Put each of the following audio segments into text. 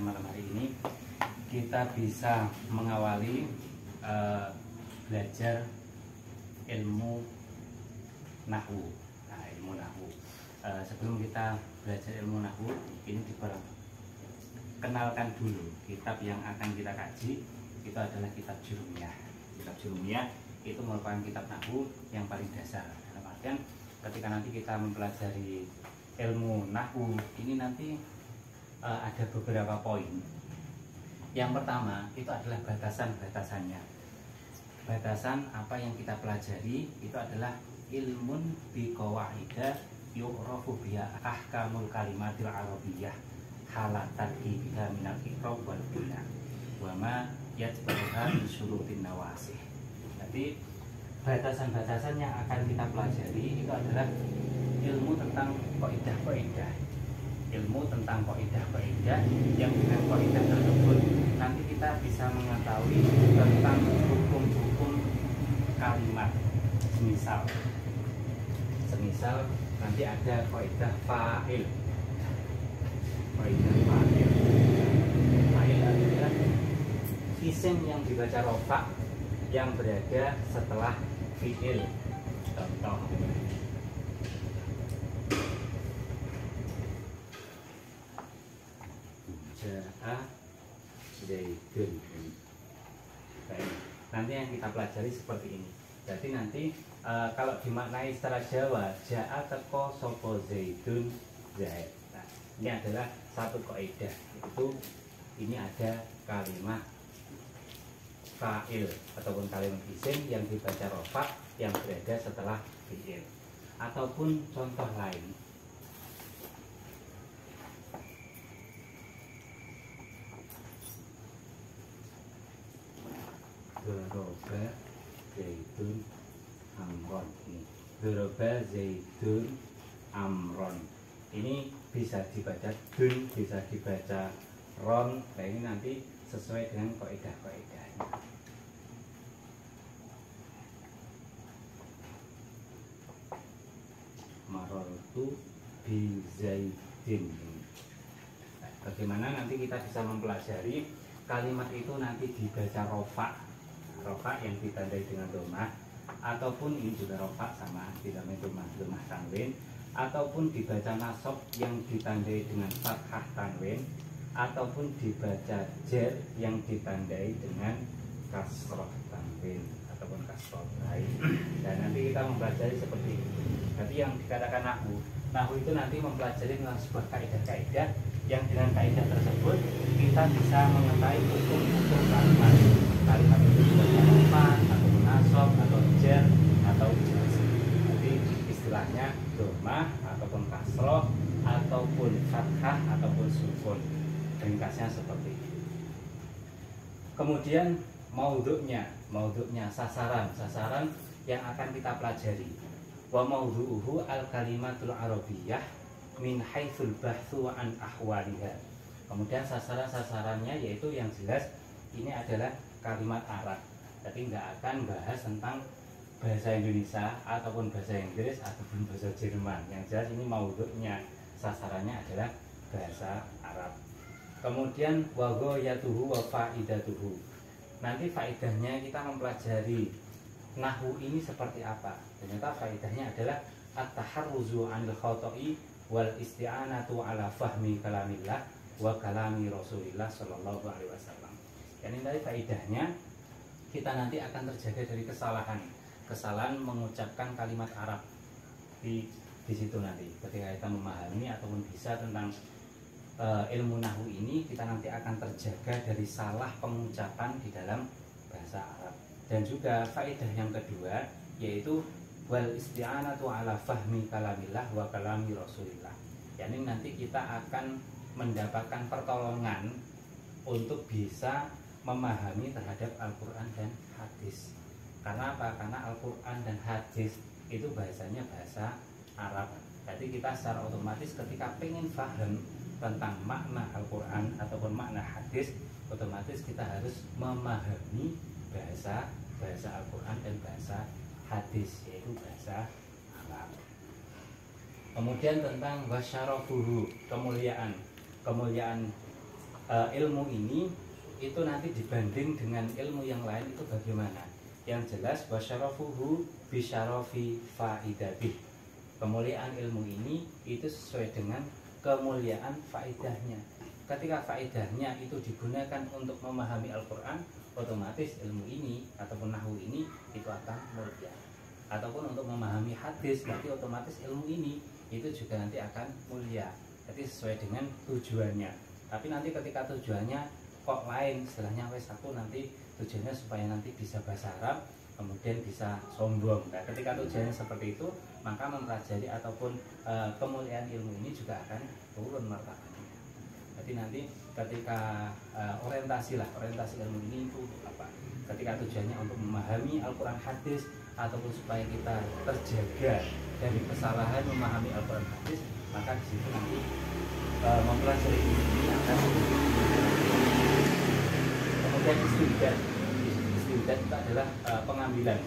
malam hari ini kita bisa mengawali belajar ilmu nahwu. Nah, ilmu nahwu. Sebelum kita belajar ilmu nahwu, ini diperkenalkan dulu kitab yang akan kita kaji. Itu adalah kitab Jurumiyah. Kitab Jurumiyah itu merupakan kitab nahwu yang paling dasar. Dalam artian ketika nanti kita mempelajari ilmu nahwu ini nanti ada beberapa poin. Yang pertama itu adalah batasan-batasannya. Batasan apa yang kita pelajari itu adalah ilmun biqawaida yu'rafu biha ahkamul kalimatil arabiyyah halatan biha minal iqrab wal bina wa ma yatba'uha min syurutin nawasih. Jadi batasan-batasan yang akan kita pelajari itu adalah ilmu tentang kaidah-kaidah, ilmu tentang kaidah-kaidah yang dengan kaidah tersebut nanti kita bisa mengetahui tentang hukum-hukum kalimat. Semisal nanti ada kaidah fa'il. Kaidah fa'il. Fa'il adalah isim yang dibaca rofa yang berada setelah fi'il. Contoh ja'a zaidun. Nanti yang kita pelajari seperti ini. Jadi nanti kalau dimaknai secara Jawa, ja'a teko sopo zaidun zaid. Nah, ini adalah satu kaidah, yaitu ini ada kalimat fa'il ataupun kalimat isim yang dibaca rofa yang berada setelah fi'il. Ataupun contoh lain, Doroba zaidun amron. Doroba zaidun amron. Ini bisa dibaca dun, bisa dibaca ron. Nah, ini nanti sesuai dengan kaidah-kaidahnya. Marortu bi zaidin. Nah, bagaimana nanti kita bisa mempelajari kalimat itu nanti dibaca rofa yang ditandai dengan domah, ataupun ini juga rofa sama ditandai domah tanwin, ataupun dibaca nasab yang ditandai dengan fathah tanwin, ataupun dibaca jar yang ditandai dengan kasroh tanwin ataupun kasroh lain. Dan nanti kita mempelajari seperti ini. Jadi yang dikatakan nahwu itu nanti mempelajari dengan sebuah kaidah-kaidah yang dengan kaidah tersebut kita bisa mengetahui hukum-hukum kalimat itu sebagai apa, atau nasab, atau jar, atau jazm. Jadi istilahnya domah ataupun kasroh ataupun fathah ataupun sukun. Ringkasnya seperti itu. Kemudian maudhu'nya sasaran yang akan kita pelajari. Wa maudhu'uhu al-kalimatul arabiyyah min haitsul bahthu an ahwaliha. Kemudian sasarannya yaitu yang jelas ini adalah kalimat Arab. Jadi nggak akan bahas tentang bahasa Indonesia ataupun bahasa Inggris ataupun bahasa Jerman. Yang jelas ini maudhu'nya, sasarannya adalah bahasa Arab. Kemudian wa ghayatuhu wa faidatuhu. Nanti faidahnya kita mempelajari nahwu ini seperti apa. Ternyata faidahnya adalah at-taharruzu 'anil khata'i wal isti'anatu 'ala fahmi kalamillah wa kalami Rasulillah sallallahu alaihi wasallam. Yani dari faidahnya kita nanti akan terjaga dari kesalahan mengucapkan kalimat Arab di situ nanti. Ketika kita memahami ataupun bisa tentang ilmu nahwu ini, kita nanti akan terjaga dari salah pengucapan di dalam bahasa Arab. Dan juga faedah yang kedua yaitu wal isti'anatu ala fahmi kalamillah wa kalami Rasulillah. Yani nanti kita akan mendapatkan pertolongan untuk bisa memahami terhadap Al-Quran dan hadis. Karena apa? Karena Al-Quran dan hadis itu bahasanya bahasa Arab. Jadi kita secara otomatis ketika pengen paham tentang makna Al-Quran ataupun makna hadis, otomatis kita harus memahami bahasa Al-Quran dan bahasa hadis, yaitu bahasa Arab. Kemudian tentang wasyarafuhu, kemuliaan ilmu ini itu nanti dibanding dengan ilmu yang lain itu bagaimana? Yang jelas wasyarafuhu bisyarafi faidati. Kemuliaan ilmu ini itu sesuai dengan kemuliaan faidahnya. Ketika faedahnya itu digunakan untuk memahami Al-Quran, otomatis ilmu ini ataupun nahwu ini itu akan mulia. Ataupun untuk memahami hadis, berarti otomatis ilmu ini itu juga nanti akan mulia. Jadi sesuai dengan tujuannya. Tapi nanti ketika tujuannya kok lain, istilahnya wes aku nanti tujuannya supaya nanti bisa bahasa Arab, kemudian bisa sombong. Nah, ketika tujuannya seperti itu, maka mempelajari ataupun kemuliaan ilmu ini juga akan turun martabatnya. Jadi nanti ketika orientasi ilmu ini itu apa? Ketika tujuannya untuk memahami Al-Quran hadis ataupun supaya kita terjaga dari kesalahan memahami Al-Quran hadis, maka di situ nanti mempelajari ilmu ini akan kemudian istidad itu adalah pengambilan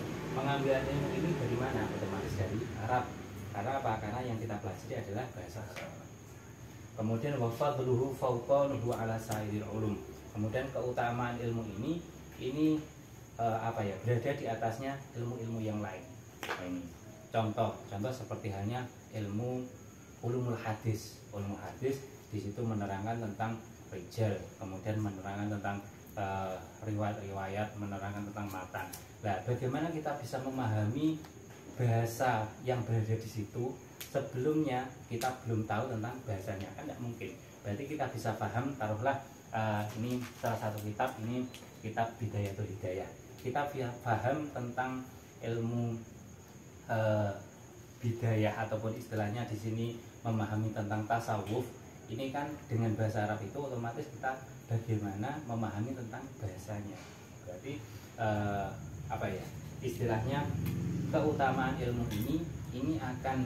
ilmu ini dari mana? Otomatis dari Arab. Karena apa? Karena yang kita pelajari adalah bahasa Arab. Kemudian wafadluhu fawqa nuhu ala sairil ulum. Kemudian keutamaan ilmu ini berada di atasnya ilmu-ilmu yang lain. Nah, ini contoh seperti halnya ilmu ulumul hadis. Ulumul hadis di situ menerangkan tentang rijal, kemudian menerangkan tentang riwayat-riwayat, menerangkan tentang matan. Nah, bagaimana kita bisa memahami bahasa yang berada di situ sebelumnya kita belum tahu tentang bahasanya? Kan tidak mungkin. Berarti kita bisa paham, taruhlah ini salah satu kitab, ini kitab Bidayatul Hidayah. Kita paham tentang ilmu bidayah ataupun istilahnya di sini memahami tentang tasawuf. Ini kan dengan bahasa Arab itu otomatis kita bagaimana memahami tentang bahasanya. Berarti istilahnya keutamaan ilmu ini akan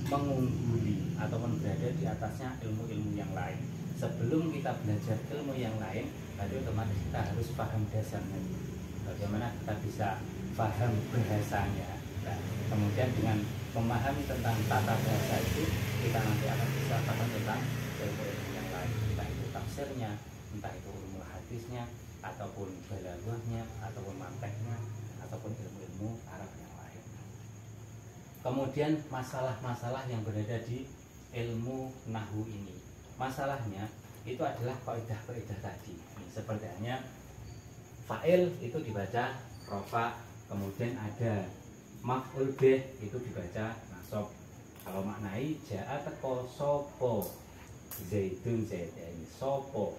mengungguli ataupun berada di atasnya ilmu-ilmu yang lain. Sebelum kita belajar ilmu yang lain, berarti otomatis kita harus paham dasarnya. Bagaimana kita bisa paham bahasanya. Nah, kemudian dengan memahami tentang tata bahasa itu, kita nanti akan bisa paham tentang ilmu-ilmu yang lain. Entah itu tafsirnya, entah itu ilmu hadisnya, ataupun balaghahnya, ataupun manteknya, ataupun ilmu-ilmu Arab yang lain. Kemudian masalah-masalah yang berada di ilmu nahwu ini, masalahnya itu adalah kaidah-kaidah tadi. Seperti halnya fa'il itu dibaca rofa, kemudian ada maf'ul bih itu dibaca nasab. Kalau maknai ja'a teko sopo zaidun ini sopo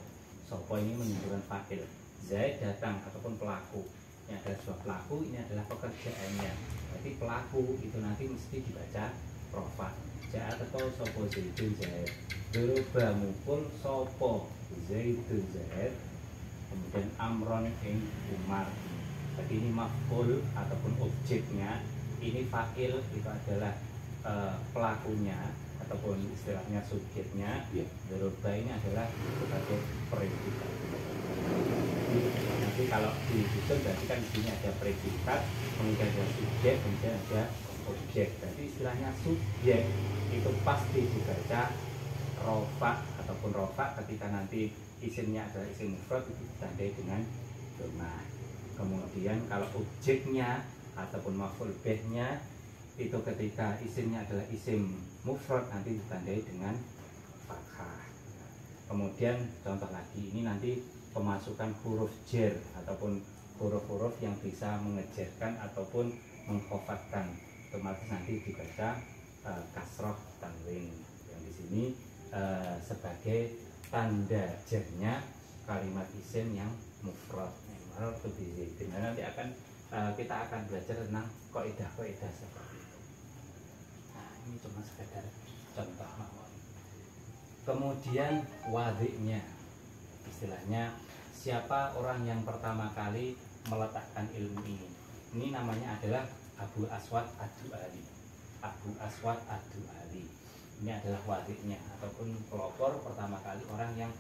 ini menunjukkan fa'il. Zaid datang ataupun pelaku. Ini adalah sebuah pelaku, ini adalah pekerjaannya. Berarti pelaku itu nanti mesti dibaca rofa. Ja'a teko sopo zaidun zaid. Beruba mukul sopo zaidun zaid. Kemudian amron ing Umar. Jadi ini maf'ul ataupun objeknya. Ini fa'il itu adalah pelakunya ataupun istilahnya subjeknya. Beruba ini adalah sebagai predikat. Nanti kalau disusun berarti kan di sini ada predikat, kemudian ada subjek, kemudian ada objek. Berarti istilahnya subjek itu pasti dibaca rofa ataupun rofa ketika nanti isimnya adalah isim mufrad itu ditandai dengan domah. Kemudian kalau objeknya ataupun maf'ul bihnya itu ketika isimnya adalah isim mufrad nanti ditandai dengan fathah. Kemudian contoh lagi ini nanti pemasukan huruf jer ataupun huruf-huruf yang bisa mengejarkan ataupun mengkhofatkan, otomatis nanti dibaca kasroh tanwin yang di sini sebagai tanda jarnya kalimat isim yang mufrad. Nanti kita akan belajar tentang kaidah-kaidah seperti itu. Nah, ini cuma sekedar contoh mawon. Kemudian wadiknya, istilahnya siapa orang yang pertama kali meletakkan ilmu ini? Ini namanya adalah Abu Aswad Ad-Du'ali. Abu Aswad Ad-Du'ali. Ini adalah wadiknya ataupun pelopor pertama kali orang yang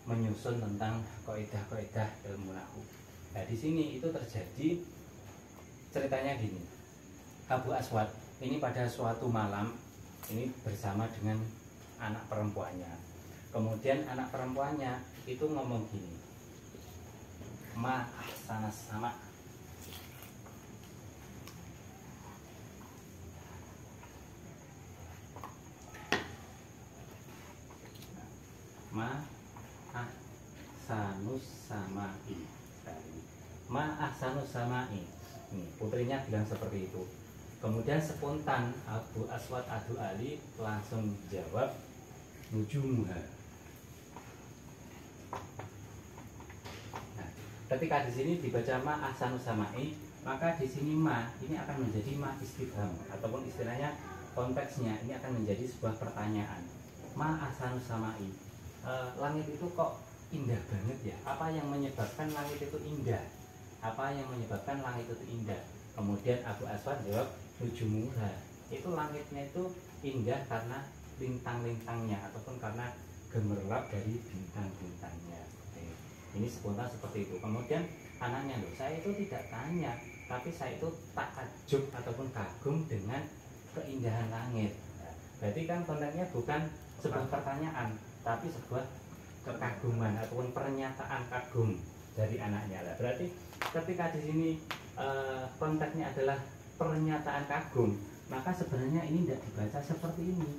menyusun tentang kaidah-kaidah ilmu nahwu. Nah, di sini itu terjadi ceritanya gini. Abu Aswad ini pada suatu malam ini bersama dengan anak perempuannya. Kemudian anak perempuannya itu ngomong gini, ma ahsanas sama. Ma ahsanus samai. Ma ahsanus samai. Nih, putrinya bilang seperti itu. Kemudian spontan Abu Aswad Adu Ali langsung jawab nujumuha. Nah, ketika di sini dibaca ma ahsanus samai, maka di sini ma ini akan menjadi ma istifham ataupun istilahnya konteksnya ini akan menjadi sebuah pertanyaan. Ma ahsanus samai. Langit itu kok indah banget ya? Apa yang menyebabkan langit itu indah? Apa yang menyebabkan langit itu indah? Kemudian Abu Aswad jawab nujumuha. Itu langitnya itu indah karena lintang-lintangnya ataupun karena gemerlap dari bintang-bintangnya. Ini spontan seperti itu. Kemudian anaknya, loh, saya itu tidak tanya, tapi saya itu takjub ataupun kagum dengan keindahan langit. Berarti kan kontennya bukan sebuah pertanyaan, tapi sebuah kekaguman ataupun pernyataan kagum dari anaknya lah. Berarti ketika di sini konteksnya adalah pernyataan kagum, maka sebenarnya ini tidak dibaca seperti ini.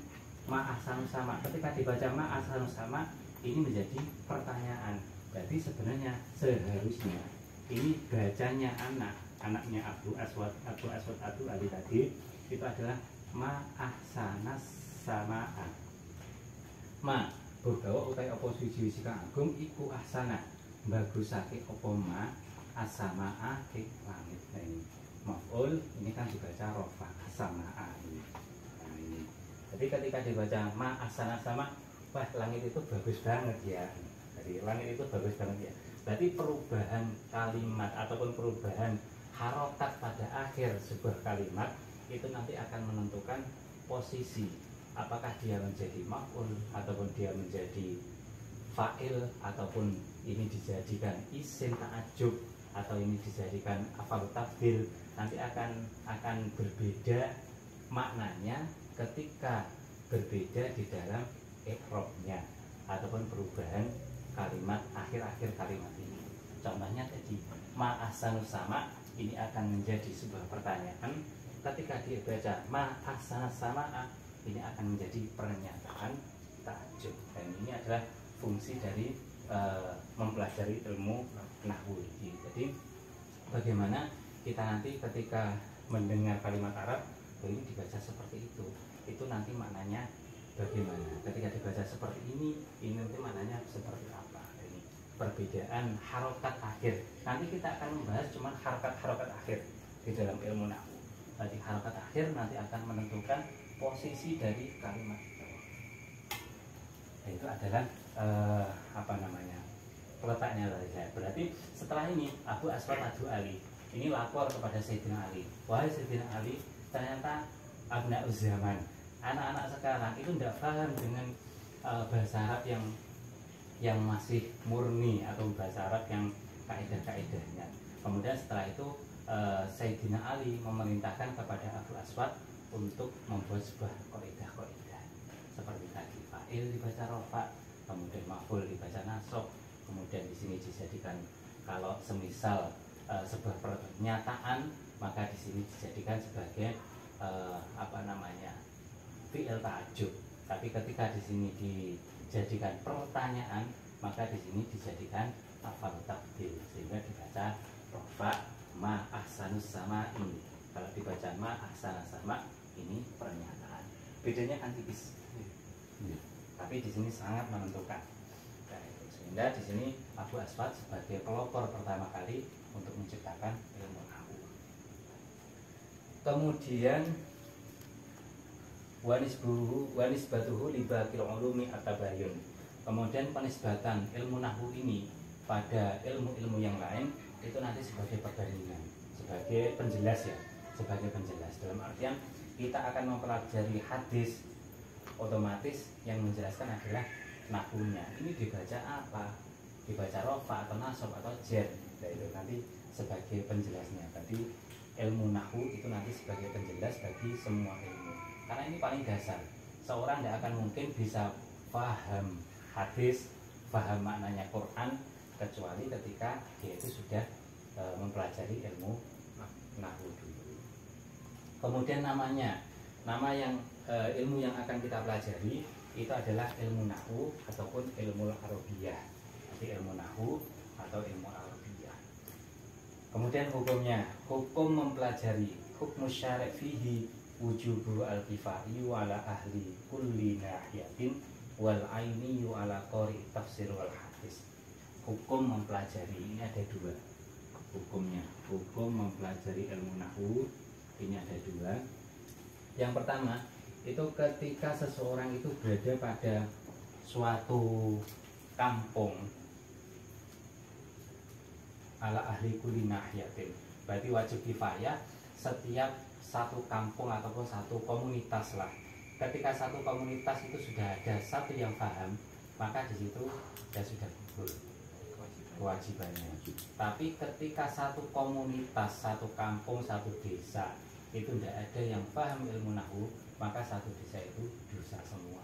Ma ahsanus sama. Ketika dibaca ma ahsanus sama, ini menjadi pertanyaan. Jadi sebenarnya seharusnya ini bacanya anaknya Abu Aswad Adu Ali tadi itu adalah ma ahsanas sama. Ma bergawa utai apa suci kang agung iku ahsana bagusake apa ma asamaa ke langit. Nah, ini maf'ul ini kan dibaca rofa asamaa ini. Nah, ini jadi ketika dibaca ma ahsana sama, wah langit itu bagus banget ya. Jadi langit itu bagus banget ya. Berarti perubahan kalimat ataupun perubahan harokat pada akhir sebuah kalimat itu nanti akan menentukan posisi, apakah dia menjadi maf'ul ataupun dia menjadi fa'il ataupun ini dijadikan isim ta'ajub atau ini dijadikan afal tafdil. Nanti akan berbeda maknanya ketika berbeda di dalam i'rabnya ataupun perubahan kalimat akhir-akhir kalimat ini. Contohnya tadi ma ahsanus sama ini akan menjadi sebuah pertanyaan. Ketika dibaca ma ahsanus sama ini akan menjadi pernyataan ta'ajub. Dan ini adalah fungsi dari mempelajari ilmu nahwu. Jadi bagaimana kita nanti ketika mendengar kalimat Arab ini dibaca seperti itu nanti maknanya bagaimana. Ketika dibaca seperti ini nanti maknanya seperti apa. Ini perbedaan harokat akhir. Nanti kita akan membahas cuma harokat akhir di dalam ilmu nahwu. Jadi harokat akhir nanti akan menentukan posisi dari kalimat itu. Itu adalah letaknya dari saya. Berarti setelah ini Abu Aswad Adu Ali ini lapor kepada Sayyidina Ali, wahai Sayyidina Ali, ternyata abna'uz zaman, anak-anak sekarang itu tidak paham dengan bahasa Arab yang masih murni atau bahasa Arab yang kaidah-kaidahnya. Kemudian setelah itu Sayyidina Ali memerintahkan kepada Abu Aswad untuk membuat sebuah kaidah-kaidah seperti tadi fa'il dibaca rofa, kemudian maf'ul dibaca nasab, kemudian di sini dijadikan kalau semisal sebuah pernyataan maka di sini dijadikan sebagai fi'il ta'ajub. Tapi ketika di sini dijadikan pertanyaan maka di sini dijadikan afal tafdil sehingga dibaca rofa ma ahsanus sama ini. Kalau dibaca ma ahsanus sama ini pernyataan. Bedanya kan tipis. Tapi di sini sangat menentukan. Sehingga di sini Abu Aswad sebagai pelopor pertama kali untuk menciptakan ilmu nahwu. Kemudian wanisbatuhu libaqil ulumi atabayun. Kemudian penisbatan ilmu nahwu ini pada ilmu-ilmu yang lain itu nanti sebagai perbandingan, sebagai penjelas ya, sebagai penjelas. Dalam artian kita akan mempelajari hadis, otomatis yang menjelaskan adalah nahwunya. Ini dibaca apa? Dibaca rofa atau nasab atau jar. Nah, itu nanti sebagai penjelasnya. Tadi ilmu nahwu itu nanti sebagai penjelas bagi semua ilmu. Karena ini paling dasar. Seorang tidak akan mungkin bisa paham hadis, paham maknanya Quran kecuali ketika dia itu sudah mempelajari ilmu nahwu dulu. Kemudian nama yang ilmu yang akan kita pelajari itu adalah ilmu nahwu ataupun ilmu arabiyah. Jadi ilmu nahwu atau ilmu arabiyah. Kemudian hukum mempelajari hukum syari' fihi wujubu al-kifai ala ahli kulli nahiyatin wal aini ala qari tafsir wal hadis. Hukum mempelajari ini ada dua hukumnya. Hukum mempelajari ilmu nahwu ini ada dua. Yang pertama itu ketika seseorang itu berada pada suatu kampung ala ahli kulli nahiyatin, berarti wajib kifayah setiap satu kampung ataupun satu komunitas lah. Ketika satu komunitas itu sudah ada satu yang paham, maka di situ ya sudah gugur kewajibannya. Tapi ketika satu komunitas, satu kampung, satu desa itu tidak ada yang paham ilmu nahwu, maka satu desa itu dosa semua.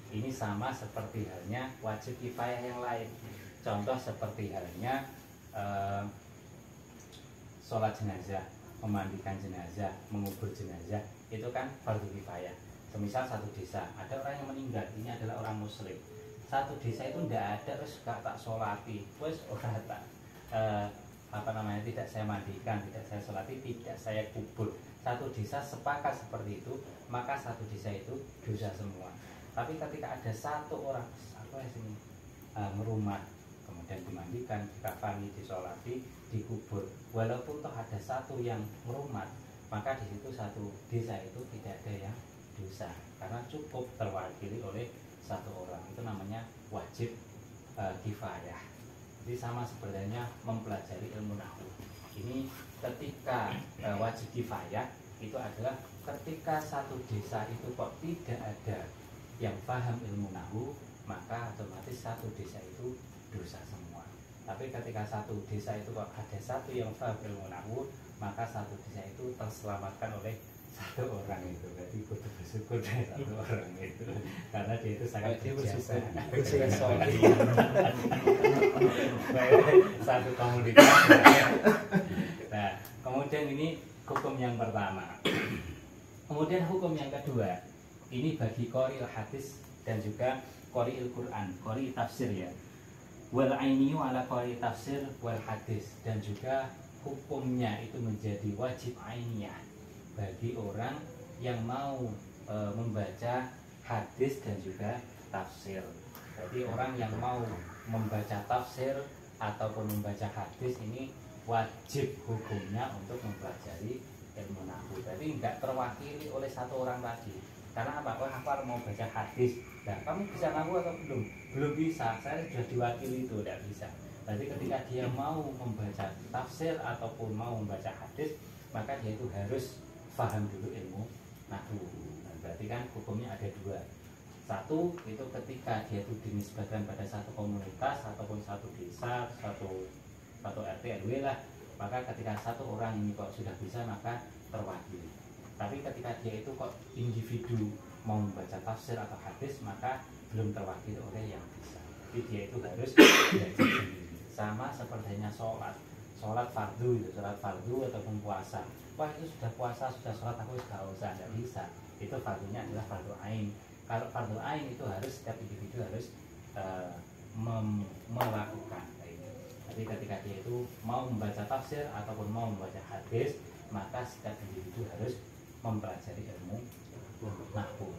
Ini sama seperti halnya wajib kifayah yang lain. Contoh seperti halnya sholat jenazah, memandikan jenazah, mengubur jenazah, itu kan fardu kifayah. Semisal satu desa ada orang yang meninggal, ini adalah orang muslim. Satu desa itu tidak ada terus gak tak sholati, terus orang tak tidak saya mandikan, tidak saya sholati, tidak saya kubur. Satu desa sepakat seperti itu, maka satu desa itu dosa semua. Tapi ketika ada satu orang merumah, kemudian dimandikan, dikafani, disolati, dikubur, walaupun toh ada satu yang merumat, maka di situ satu desa itu tidak ada yang dosa, karena cukup terwakili oleh satu orang. Itu namanya wajib kifayah. Jadi sama sebenarnya mempelajari ilmu nahwu. Ini ketika wajib kifayah itu adalah ketika satu desa itu kok tidak ada yang paham ilmu nahwu, maka otomatis satu desa itu dosa semua. Tapi ketika satu desa itu kok ada satu yang paham ilmu nahwu, maka satu desa itu terselamatkan oleh satu orang itu. Berarti kudu bersyukur dari satu orang itu, karena dia itu sangat berjasa. Satu komunitas. Nah, kemudian ini hukum yang pertama. Kemudian hukum yang kedua, ini bagi qari'il hadis dan juga qari'il Quran, qari' tafsir ya. Wal ainiyu ala qari' tafsir wal hadis, dan juga hukumnya itu menjadi wajib ainiyah bagi orang yang mau membaca hadis dan juga tafsir. Jadi orang yang mau membaca tafsir ataupun membaca hadis ini wajib hukumnya untuk mempelajari ilmu nahwu. Jadi tidak terwakili oleh satu orang tadi. Karena apa? Wah, aku mau baca hadis. Nah, kamu bisa nahwu atau belum? Belum bisa. Saya sudah diwakili itu, tidak bisa. Jadi ketika dia mau membaca tafsir ataupun mau membaca hadis, maka dia itu harus paham dulu ilmu nahwu. Nah, berarti kan hukumnya ada dua. Satu itu ketika dia itu dinisbatkan pada satu komunitas ataupun satu desa, satu RT RW lah, maka ketika satu orang ini kok sudah bisa, maka terwakili. Tapi ketika dia itu kok individu mau membaca tafsir atau hadis, maka belum terwakili oleh yang bisa. Jadi dia itu harus belajar sendiri. Sama sepertinya sholat fardu itu, sholat fardu ataupun puasa. Wah, itu sudah puasa, sudah sholat, aku sudah usah, tidak bisa. Itu fardunya adalah fardu ain. Kalau fardu ain itu harus setiap individu harus melakukan. Jadi ketika dia itu mau membaca tafsir ataupun mau membaca hadis, maka setiap individu harus mempelajari ilmu nahwu.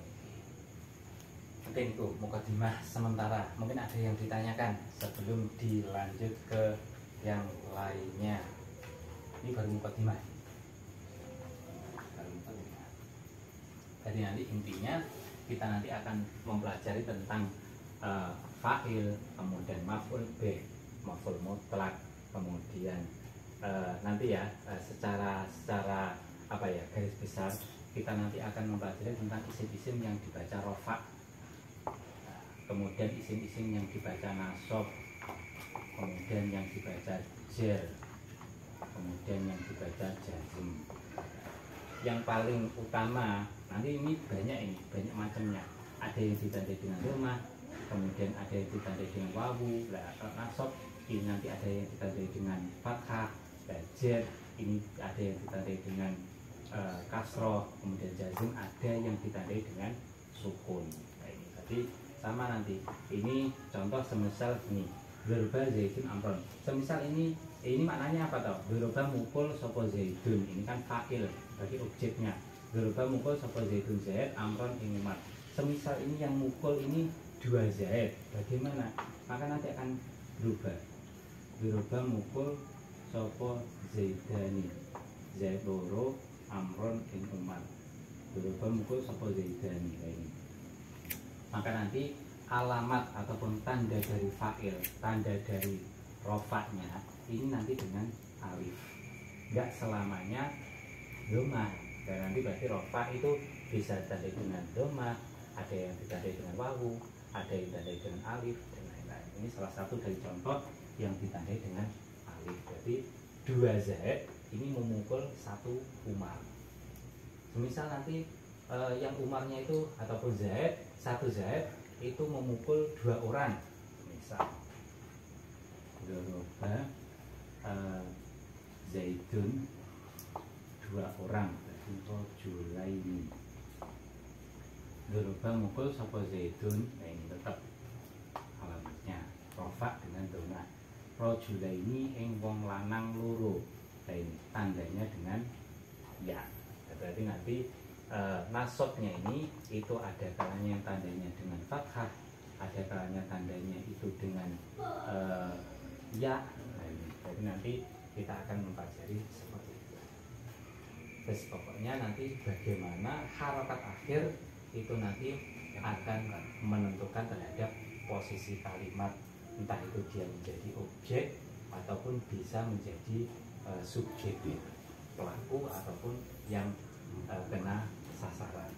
Mungkin itu mukadimah sementara. Mungkin ada yang ditanyakan sebelum dilanjut ke yang lainnya. Ini baru mukadimah. Jadi nanti intinya kita nanti akan mempelajari tentang fa'il, kemudian maf'ul bih, maf'ul mutlak, kemudian nanti ya secara apa ya, garis besar kita nanti akan mempelajari tentang isim-isim yang dibaca rofa, kemudian isim-isim yang dibaca nasab, kemudian yang dibaca jer, kemudian yang dibaca jazm. Yang paling utama nanti ini banyak macamnya. Ada yang ditandai dengan rumah, kemudian ada yang ditandai dengan wawu. Nah, nasab ini nanti ada yang ditandai dengan fathah, zer ini ada yang ditandai dengan kasroh, kemudian jazm ada yang ditandai dengan sukun. Nah, ini tadi sama nanti. Ini contoh semisal ini berubah zaidun amron. Semisal ini maknanya apa tau? Berubah mukul sopo zaidun, ini kan fa'il bagi objeknya. Berubah mukul sopo zaidun zaid amron ing Umar. Semisal ini yang mukul ini dua zaid, bagaimana? Maka nanti akan berubah mukul sopo zaidani zaid loro amron ing Umar. Berubah mukul sopo zaidani ini. Maka nanti alamat ataupun tanda dari fa'il, tanda dari rofaknya ini nanti dengan alif, nggak selamanya doma. Dan nanti berarti rofa itu bisa ditandai dengan doma, ada yang ditandai dengan wawu, ada yang ditandai dengan alif dan lain-lain. Ini salah satu dari contoh yang ditandai dengan alif. Jadi dua zaid ini memukul satu Umar. Misal nanti yang Umarnya itu ataupun zaid, satu zaid itu memukul dua orang. Misal Doroba Zaidun dua orang, berarti Rojulaini. Doroba mukul sopo Zaidun. Nah, ini tetap alamatnya rofa dengan doma. Rojulaini ing wong lanang loro. Nah, ini tandanya dengan ya. Berarti nanti nasabnya ini itu ada kalanya yang tandanya dengan fathah, ada kalanya tandanya itu dengan ya. Nah, ini. Jadi nanti kita akan mempelajari seperti itu. Terus pokoknya nanti bagaimana harokat akhir itu nanti akan menentukan terhadap posisi kalimat, entah itu dia menjadi objek ataupun bisa menjadi subjek, pelaku ataupun yang kena sasaran.